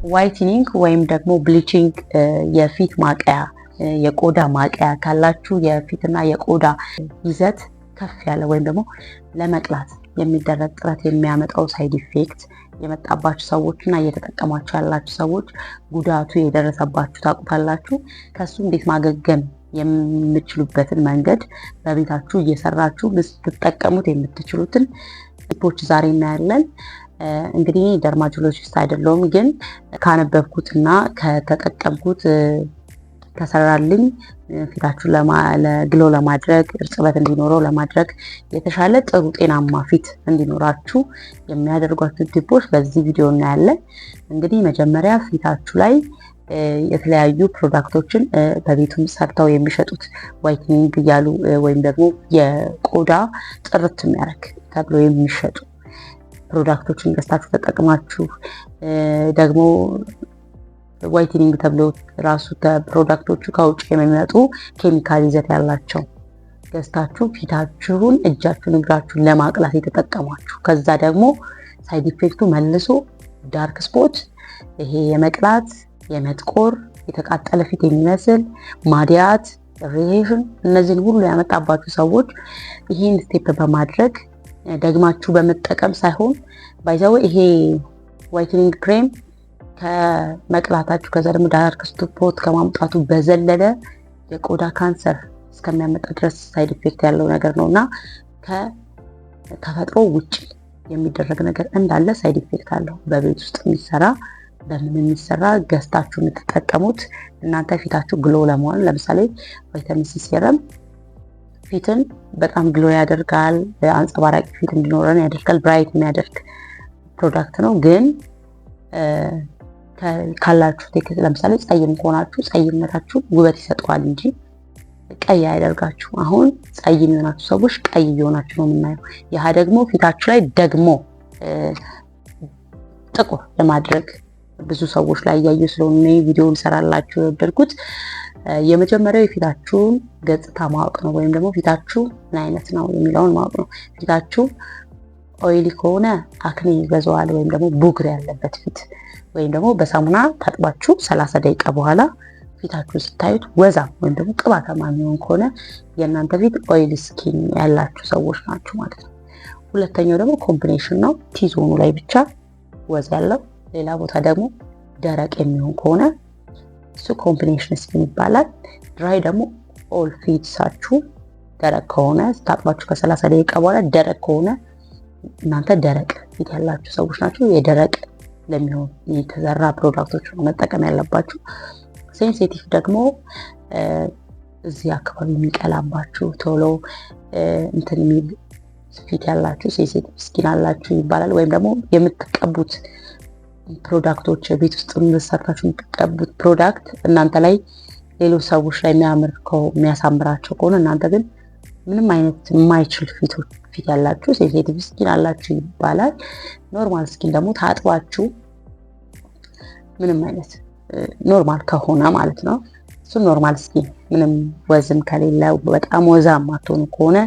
ዋይትኒንግ ወይም ደግሞ ብሊቺንግ የፊት ማቀያ የቆዳ ማቀያ ካላችሁ የፊትና የቆዳ ይዘት ከፍ ያለ ወይም ደግሞ ለመቅላት የሚደረግ ጥረት የሚያመጣው ሳይድ ኢፌክት የመጣባችሁ ሰዎችና እየተጠቀማችሁ ያላችሁ ሰዎች ጉዳቱ የደረሰባችሁ ታውቁታላችሁ። ከሱ እንዴት ማገገም የምትችሉበትን መንገድ በቤታችሁ እየሰራችሁ ልትጠቀሙት የምትችሉትን ቲፖች ዛሬ እናያለን። እንግዲህ ደርማቶሎጂስት አይደለሁም፣ ግን ካነበብኩትና ከተጠቀምኩት ከሰራልኝ ፊታችሁን ግሎ ለማድረግ እርጥበት እንዲኖረው ለማድረግ የተሻለ ጥሩ ጤናማ ፊት እንዲኖራችሁ የሚያደርጓችሁ ቲፖች በዚህ ቪዲዮ እናያለን። እንግዲህ መጀመሪያ ፊታችሁ ላይ የተለያዩ ፕሮዳክቶችን በቤቱም ሰርተው የሚሸጡት ዋይትኒንግ እያሉ ወይም ደግሞ የቆዳ ጥርት የሚያደርግ ተብሎ የሚሸጡ ፕሮዳክቶችን ገዝታችሁ ተጠቅማችሁ ደግሞ ዋይትኒንግ ተብሎ ራሱ ፕሮዳክቶቹ ከውጭ የሚመጡ ኬሚካል ይዘት ያላቸው ገዝታችሁ ፊታችሁን፣ እጃችሁን፣ እግራችሁን ለማቅላት የተጠቀማችሁ ከዛ ደግሞ ሳይድ ኢፌክቱ መልሶ ዳርክ ስፖት፣ ይሄ የመቅላት የመጥቆር የተቃጠለ ፊት የሚመስል ማዲያት፣ ሪሌሽን እነዚህን ሁሉ ያመጣባችሁ ሰዎች ይህን ስቴፕ በማድረግ ደግማችሁ በመጠቀም ሳይሆን ባይዘው ይሄ ዋይትኒንግ ክሬም ከመቅላታችሁ ከዛ ደግሞ ዳርክ ስፖት ከማምጣቱ በዘለለ የቆዳ ካንሰር እስከሚያመጣ ድረስ ሳይድ ኢፌክት ያለው ነገር ነውና ከተፈጥሮ ውጭ የሚደረግ ነገር እንዳለ ሳይድ ኢፌክት አለው። በቤት ውስጥ የሚሰራ በምን የሚሰራ ገዝታችሁ የምትጠቀሙት እናንተ ፊታችሁ ግሎ ለመሆን ለምሳሌ ቫይታሚን ሲ ሴረም ፊትን በጣም ግሎ ያደርጋል፣ አንጸባራቂ ፊት እንዲኖረን ያደርጋል፣ ብራይት የሚያደርግ ፕሮዳክት ነው። ግን ካላችሁ ለምሳሌ ጸይም ከሆናችሁ ጸይምነታችሁ ውበት ይሰጠዋል እንጂ ቀይ አያደርጋችሁ። አሁን ጸይም የሆናችሁ ሰዎች ቀይ እየሆናችሁ ነው የምናየው። ይህ ደግሞ ፊታችሁ ላይ ደግሞ ጥቁር ለማድረግ ብዙ ሰዎች ላይ እያዩ ስለሆነ ቪዲዮ እንሰራላችሁ የወደድኩት። የመጀመሪያው የፊታችሁን ገጽታ ማወቅ ነው፣ ወይም ደግሞ ፊታችሁ ምን አይነት ነው የሚለውን ማወቅ ነው። ፊታችሁ ኦይሊ ከሆነ አክኔ ይበዛዋል፣ ወይም ደግሞ ቡግር ያለበት ፊት፣ ወይም ደግሞ በሳሙና ታጥባችሁ 30 ደቂቃ በኋላ ፊታችሁ ስታዩት ወዛም ወይም ደግሞ ቅባታማ የሚሆን ከሆነ የእናንተ ፊት ኦይሊ ስኪን ያላችሁ ሰዎች ናችሁ ማለት ነው። ሁለተኛው ደግሞ ኮምቢኔሽን ነው። ቲዞኑ ላይ ብቻ ወዝ ያለው ሌላ ቦታ ደግሞ ደረቅ የሚሆን ከሆነ እሱ ኮምቢኔሽን ስኪን ይባላል። ድራይ ደግሞ ኦል ፊትሳችሁ ደረቅ ከሆነ ስታጥባችሁ ከ30 ደቂቃ በኋላ ደረቅ ከሆነ እናንተ ደረቅ ፊት ያላችሁ ሰዎች ናቸው። የደረቅ ለሚሆን የተዘራ ፕሮዳክቶች ነው መጠቀም ያለባችሁ። ሴንሲቲቭ ደግሞ እዚህ አካባቢ የሚቀላባችሁ ቶሎ እንትን የሚል ፊት ያላችሁ ሴንሲቲቭ ስኪን አላችሁ ይባላል። ወይም ደግሞ የምትቀቡት ፕሮዳክቶች ቤት ውስጥ ሰርታችሁ የምትቀቡት ፕሮዳክት እናንተ ላይ ሌሎች ሰዎች ላይ የሚያሳምራቸው ከሆነ እናንተ ግን ምንም አይነት የማይችል ፊት ያላችሁ ሴንሲቲቭ ስኪን አላችሁ ይባላል። ኖርማል ስኪን ደግሞ ታጥባችሁ ምንም አይነት ኖርማል ከሆነ ማለት ነው እሱ ኖርማል ስኪን ምንም ወዝም ከሌለ በጣም ወዛም ማትሆኑ ከሆነ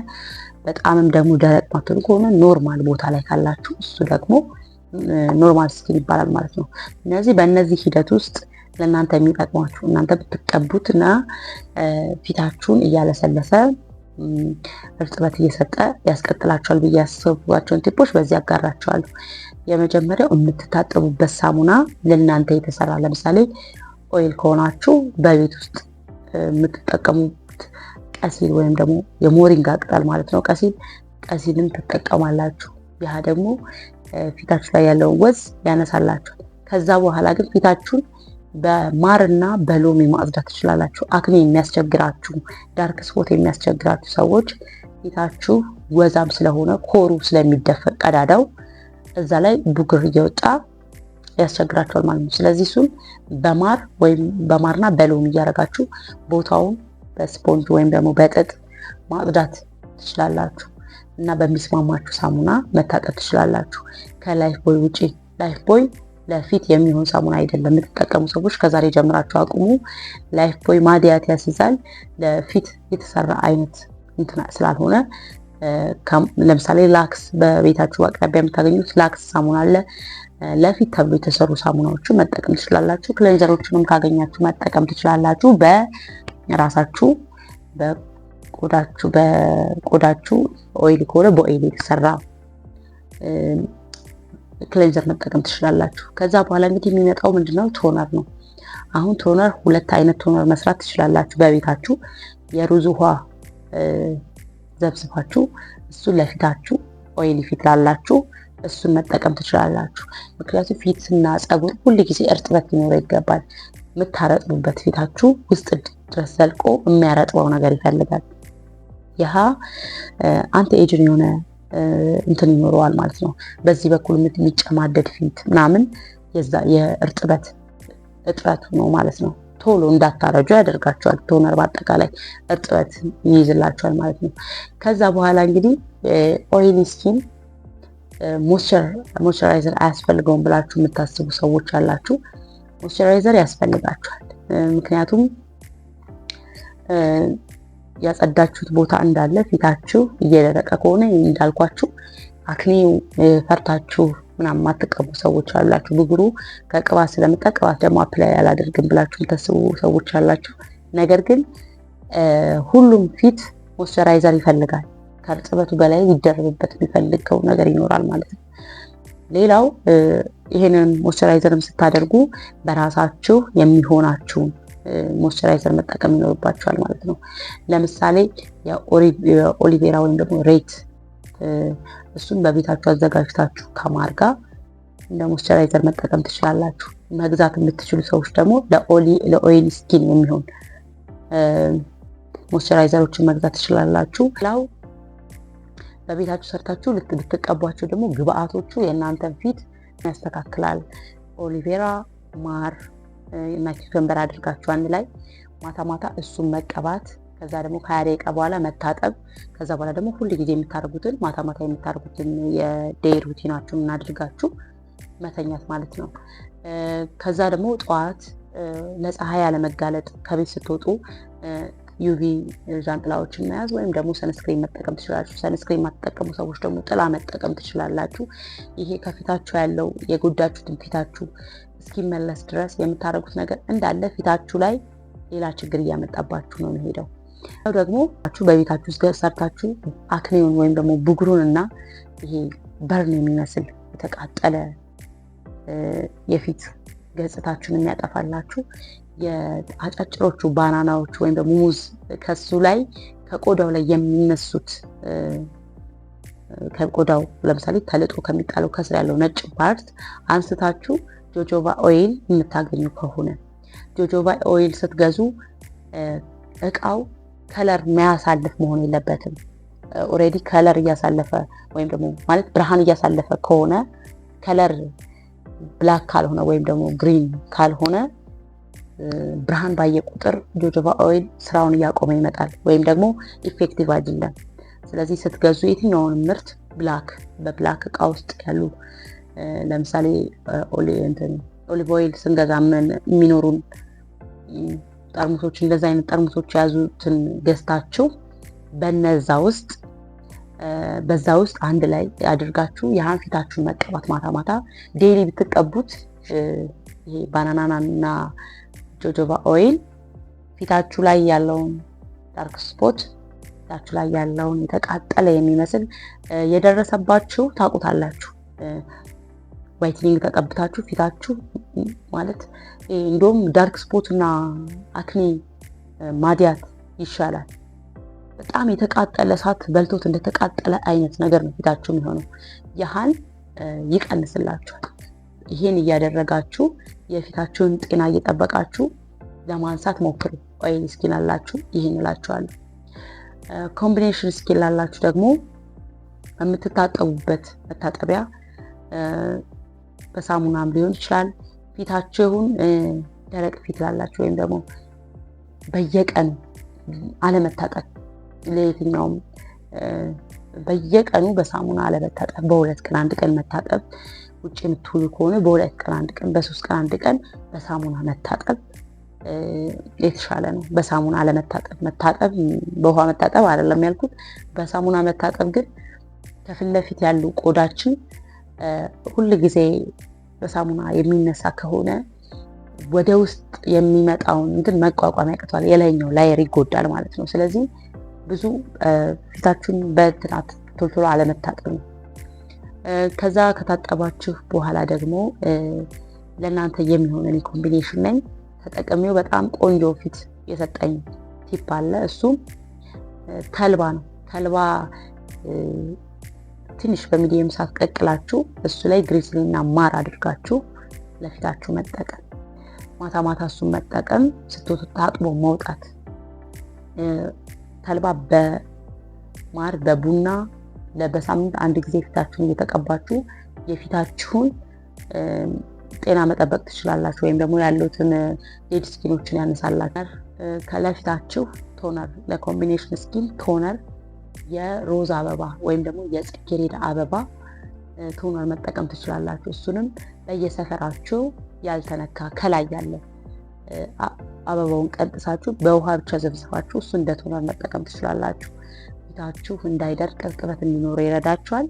በጣምም ደግሞ ደረቅ ማትሆኑ ከሆነ ኖርማል ቦታ ላይ ካላችሁ እሱ ደግሞ ኖርማል ስኪን ይባላል ማለት ነው። በእነዚህ ሂደት ውስጥ ለእናንተ የሚጠቅሟችሁ እናንተ ብትቀቡትና ፊታችሁን እያለሰለሰ እርጥበት እየሰጠ ያስቀጥላችኋል ብዬ ያሰብኳቸውን ቲፖች በዚህ አጋራችኋለሁ። የመጀመሪያው የምትታጠቡበት ሳሙና ለእናንተ የተሰራ ለምሳሌ ኦይል ከሆናችሁ በቤት ውስጥ የምትጠቀሙት ቀሲል ወይም ደግሞ የሞሪንጋ ቅጠል ማለት ነው። ቀሲልን ትጠቀማላችሁ። ያ ደግሞ ፊታችሁ ላይ ያለውን ወዝ ያነሳላችሁ። ከዛ በኋላ ግን ፊታችሁን በማርና በሎሚ ማጽዳት ትችላላችሁ። አክኔ የሚያስቸግራችሁ ዳርክ ስፖት የሚያስቸግራችሁ ሰዎች ፊታችሁ ወዛም ስለሆነ ኮሩ ስለሚደፈቅ ቀዳዳው እዛ ላይ ቡግር እየወጣ ያስቸግራችኋል ማለት ነው። ስለዚህ እሱን በማር ወይም በማርና በሎሚ እያደረጋችሁ ቦታውን በስፖንጅ ወይም ደግሞ በጥጥ ማጽዳት ትችላላችሁ እና በሚስማማችሁ ሳሙና መታጠብ ትችላላችሁ። ከላይፍ ቦይ ውጪ ላይፍ ቦይ ለፊት የሚሆን ሳሙና አይደለም የምትጠቀሙ ሰዎች ከዛሬ ጀምራችሁ አቁሙ። ላይፍ ቦይ ማዲያት ያስይዛል። ለፊት የተሰራ አይነት እንትና ስላልሆነ ለምሳሌ ላክስ በቤታችሁ አቅራቢያ የምታገኙት ላክስ ሳሙና አለ። ለፊት ተብሎ የተሰሩ ሳሙናዎችን መጠቀም ትችላላችሁ። ክሌንዘሮችንም ካገኛችሁ መጠቀም ትችላላችሁ። በራሳችሁ በቆዳችሁ ኦይል ከሆነ በኦይል የተሰራ ክሌንዘር መጠቀም ትችላላችሁ። ከዛ በኋላ እንግዲህ የሚመጣው ምንድነው? ቶነር ነው። አሁን ቶነር 2 አይነት ቶነር መስራት ትችላላችሁ በቤታችሁ። የሩዝ ውሃ ዘብዝፋችሁ እሱን ለፊታችሁ ኦይል ፊት ላላችሁ እሱን መጠቀም ትችላላችሁ። ምክንያቱም ፊትና ፀጉር ሁል ጊዜ እርጥበት ሊኖረው ይገባል። የምታረጥቡበት ፊታችሁ ውስጥ ድረስ ዘልቆ የሚያረጥበው ነገር ይፈልጋል። ይህ አንቲ ኤጅን የሆነ እንትን ይኖረዋል ማለት ነው። በዚህ በኩል የሚጨማደድ ፊት ምናምን የእርጥበት እጥረቱ ነው ማለት ነው። ቶሎ እንዳታረጁ ያደርጋቸዋል። ቶነር በአጠቃላይ እርጥበት ይይዝላቸዋል ማለት ነው። ከዛ በኋላ እንግዲህ ኦይሊ ስኪን ሞይስቸራይዘር አያስፈልገውም ብላችሁ የምታስቡ ሰዎች አላችሁ። ሞይስቸራይዘር ያስፈልጋችኋል። ምክንያቱም ያጸዳችሁት ቦታ እንዳለ ፊታችሁ እየደረቀ ከሆነ እንዳልኳችሁ አክኔው ፈርታችሁ ምናምን የማትቀቡ ሰዎች አላችሁ። ብጉሩ ከቅባት ስለመጣ ቅባት ደግሞ አፕላይ አላደርግም ብላችሁ የምታስቡ ሰዎች አላችሁ። ነገር ግን ሁሉም ፊት ሞይስቸራይዘር ይፈልጋል። ከእርጥበቱ በላይ ሊደረብበት የሚፈልገው ነገር ይኖራል ማለት ነው። ሌላው ይሄንን ሞይስቸራይዘርም ስታደርጉ በራሳችሁ የሚሆናችሁን ሞይስቸራይዘር መጠቀም ይኖርባችኋል ማለት ነው። ለምሳሌ የኦሊቬራ ወይም ደግሞ ሬት እሱን በቤታችሁ አዘጋጅታችሁ ከማር ጋር እንደ ሞይስቸራይዘር መጠቀም ትችላላችሁ። መግዛት የምትችሉ ሰዎች ደግሞ ለኦይል ስኪን የሚሆን ሞይስቸራይዘሮችን መግዛት ትችላላችሁ። ላው በቤታችሁ ሰርታችሁ ልትቀቧቸው ደግሞ ግብአቶቹ የእናንተን ፊት ያስተካክላል። ኦሊቬራ፣ ማር እና ኪውከምበር አድርጋችሁ አንድ ላይ ማታ ማታ እሱን መቀባት፣ ከዛ ደግሞ ከ20 ደቂቃ በኋላ መታጠብ፣ ከዛ በኋላ ደግሞ ሁል ጊዜ የምታደርጉትን ማታ ማታ የምታደርጉትን የዴይ ሩቲናችሁን እናድርጋችሁ መተኛት ማለት ነው። ከዛ ደግሞ ጠዋት ለፀሐይ ያለመጋለጥ ከቤት ስትወጡ ዩቪ ዣንጥላዎችን መያዝ ወይም ደግሞ ሰንስክሪን መጠቀም ትችላላችሁ። ሰንስክሪን የማትጠቀሙ ሰዎች ደግሞ ጥላ መጠቀም ትችላላችሁ። ይሄ ከፊታችሁ ያለው የጎዳችሁትን ፊታችሁ እስኪመለስ ድረስ የምታደርጉት ነገር እንዳለ ፊታችሁ ላይ ሌላ ችግር እያመጣባችሁ ነው የሚሄደው። ደግሞ በቤታችሁ ውስጥ ሰርታችሁ አክኔውን ወይም ደግሞ ብጉሩን እና ይሄ በርን የሚመስል የተቃጠለ የፊት ገጽታችሁን የሚያጠፋላችሁ የአጫጭሮቹ ባናናዎች ወይም ደግሞ ሙዝ ከሱ ላይ ከቆዳው ላይ የሚነሱት ከቆዳው ለምሳሌ ተልጦ ከሚጣለው ከስር ያለው ነጭ ፓርት አንስታችሁ ጆጆባ ኦይል የምታገኙ ከሆነ ጆጆባ ኦይል ስትገዙ እቃው ከለር የሚያሳልፍ መሆን የለበትም። ኦሬዲ ከለር እያሳለፈ ወይም ደግሞ ማለት ብርሃን እያሳለፈ ከሆነ ከለር ብላክ ካልሆነ ወይም ደግሞ ግሪን ካልሆነ ብርሃን ባየ ቁጥር ጆጆባ ኦይል ስራውን እያቆመ ይመጣል ወይም ደግሞ ኢፌክቲቭ አይደለም። ስለዚህ ስትገዙ የትኛውን ምርት በብላክ እቃ ውስጥ ያሉ ለምሳሌ ኦሊቭ ኦይል ስንገዛ የሚኖሩን ጠርሙሶች እንደዛ አይነት ጠርሙሶች የያዙትን ገዝታችሁ በዛ ውስጥ አንድ ላይ አድርጋችሁ ያን ፊታችሁን መቀባት ማታ ማታ ዴይሊ ብትቀቡት ይሄ ባናናና ጆጆባ ኦይል ፊታችሁ ላይ ያለውን ዳርክ ስፖት ፊታችሁ ላይ ያለውን የተቃጠለ የሚመስል የደረሰባችሁ ታውቁታላችሁ። ዋይትኒንግ ተቀብታችሁ ፊታችሁ ማለት እንደውም ዳርክ ስፖት እና አክኒ ማዲያት ይሻላል። በጣም የተቃጠለ እሳት በልቶት እንደተቃጠለ አይነት ነገር ነው ፊታችሁ የሚሆነው። ያህን ይቀንስላችኋል። ይሄን እያደረጋችሁ የፊታችሁን ጤና እየጠበቃችሁ ለማንሳት ሞክሩ። ኦይል ስኪን አላችሁ ይሄን እላችኋለሁ። ኮምቢኔሽን ስኪን ላላችሁ ደግሞ የምትታጠቡበት መታጠቢያ በሳሙናም ሊሆን ይችላል። ፊታችሁን ደረቅ ፊት ላላችሁ ወይም ደግሞ በየቀኑ አለመታጠብ፣ ለየትኛውም በየቀኑ በሳሙና አለመታጠብ፣ በሁለት ቀን አንድ ቀን መታጠብ፣ ውጭ የምትውሉ ከሆነ በሁለት ቀን አንድ ቀን፣ በሶስት ቀን አንድ ቀን በሳሙና መታጠብ የተሻለ ነው። በሳሙና አለመታጠብ በውሃ መታጠብ አይደለም ያልኩት። በሳሙና መታጠብ ግን ከፊት ለፊት ያሉ ቆዳችን ሁል ጊዜ በሳሙና የሚነሳ ከሆነ ወደ ውስጥ የሚመጣውን እንትን መቋቋም ያቅተዋል። የላይኛው ላየር ይጎዳል ማለት ነው። ስለዚህ ብዙ ፊታችሁን በትናት ቶሎ አለመታጠብ ነው። ከዛ ከታጠባችሁ በኋላ ደግሞ ለእናንተ የሚሆነን ኮምቢኔሽን ነኝ ተጠቅሜው በጣም ቆንጆ ፊት የሰጠኝ ቲፕ አለ። እሱም ተልባ ነው። ተልባ ትንሽ በሚዲየም ሳት ቀቅላችሁ እሱ ላይ ግሪስሊንና ማር አድርጋችሁ ለፊታችሁ መጠቀም፣ ማታ ማታ እሱን መጠቀም፣ ስትወጡ ታጥቦ መውጣት። ተልባ በማር በቡና በሳምንት አንድ ጊዜ ፊታችሁን እየተቀባችሁ የፊታችሁን ጤና መጠበቅ ትችላላችሁ። ወይም ደግሞ ያሉትን ዴድ ስኪኖችን ያነሳላችሁ። ከለፊታችሁ ቶነር ለኮምቢኔሽን ስኪን ቶነር የሮዝ አበባ ወይም ደግሞ የጽጌረዳ አበባ ቶነር መጠቀም ትችላላችሁ። እሱንም በየሰፈራችሁ ያልተነካ ከላይ ያለ አበባውን ቀንጥሳችሁ በውሃ ብቻ ዘብዝፋችሁ እሱ እንደ ቶነር መጠቀም ትችላላችሁ። ፊታችሁ እንዳይደርቅ እርጥበት እንዲኖር ይረዳችኋል።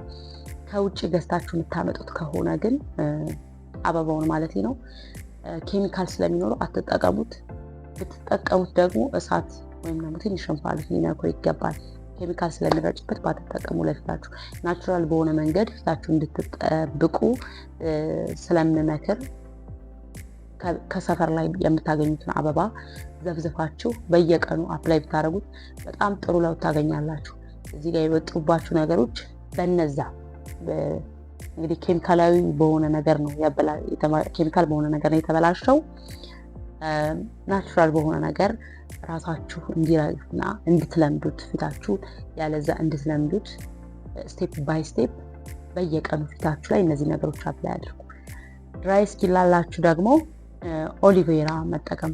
ከውጭ ገዝታችሁ የምታመጡት ከሆነ ግን አበባውን ማለት ነው ኬሚካል ስለሚኖረው አትጠቀሙት። ብትጠቀሙት ደግሞ እሳት ወይም ደግሞ ትንሽ እንፋሎት ሊነካው ይገባል። ኬሚካል ስለሚረጭበት ባትጠቀሙ ለፊታችሁ ናቹራል በሆነ መንገድ ፊታችሁ እንድትጠብቁ ስለምመክር ከሰፈር ላይ የምታገኙትን አበባ ዘብዝፋችሁ በየቀኑ አፕላይ ብታደርጉት በጣም ጥሩ ለውጥ ታገኛላችሁ። እዚህ ጋር የወጡባችሁ ነገሮች በነዛ እንግዲህ ኬሚካላዊ በሆነ ነገር ነው ኬሚካል በሆነ ነገር ነው የተበላሸው። ናቹራል በሆነ ነገር ራሳችሁ እንዲረግፍና እንድትለምዱት ፊታችሁ ያለዛ እንድትለምዱት ስቴፕ ባይ ስቴፕ በየቀኑ ፊታችሁ ላይ እነዚህ ነገሮች አፕላይ አድርጉ። ድራይ ስኪን ላላችሁ ደግሞ ኦሊቬራ መጠቀም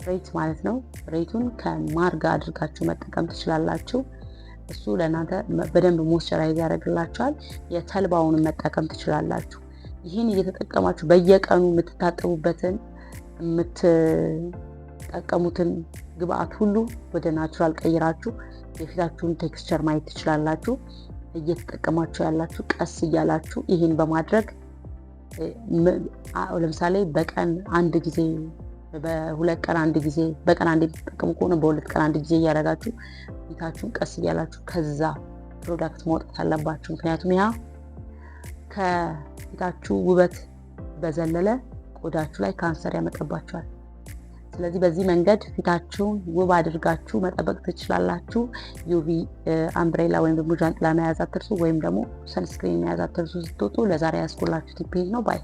ሬት ማለት ነው። ሬቱን ከማር ጋር አድርጋችሁ መጠቀም ትችላላችሁ። እሱ ለእናንተ በደንብ ሞይስቸራይዝ ያደርግላችኋል። የተልባውን መጠቀም ትችላላችሁ። ይህን እየተጠቀማችሁ በየቀኑ የምትታጠቡበትን የምትጠቀሙትን ግብአት ሁሉ ወደ ናቹራል ቀይራችሁ የፊታችሁን ቴክስቸር ማየት ትችላላችሁ። እየተጠቀማችሁ ያላችሁ ቀስ እያላችሁ ይህን በማድረግ ለምሳሌ በቀን አንድ ጊዜ በሁለት ቀን አንድ ጊዜ በቀን አንድ የምትጠቀሙ ከሆነ በሁለት ቀን አንድ ጊዜ እያደረጋችሁ ፊታችሁን ቀስ እያላችሁ ከዛ ፕሮዳክት ማውጣት አለባችሁ። ምክንያቱም ያ ከፊታችሁ ውበት በዘለለ ቆዳችሁ ላይ ካንሰር ያመጣባችኋል። ስለዚህ በዚህ መንገድ ፊታችሁን ውብ አድርጋችሁ መጠበቅ ትችላላችሁ። ዩቪ አምብሬላ ወይም ደግሞ ጃንጥላ መያዝ አትርሱ፣ ወይም ደግሞ ሰንስክሪን መያዝ አትርሱ ስትወጡ። ለዛሬ ያስቆላችሁ ቲፕ ነው። ባይ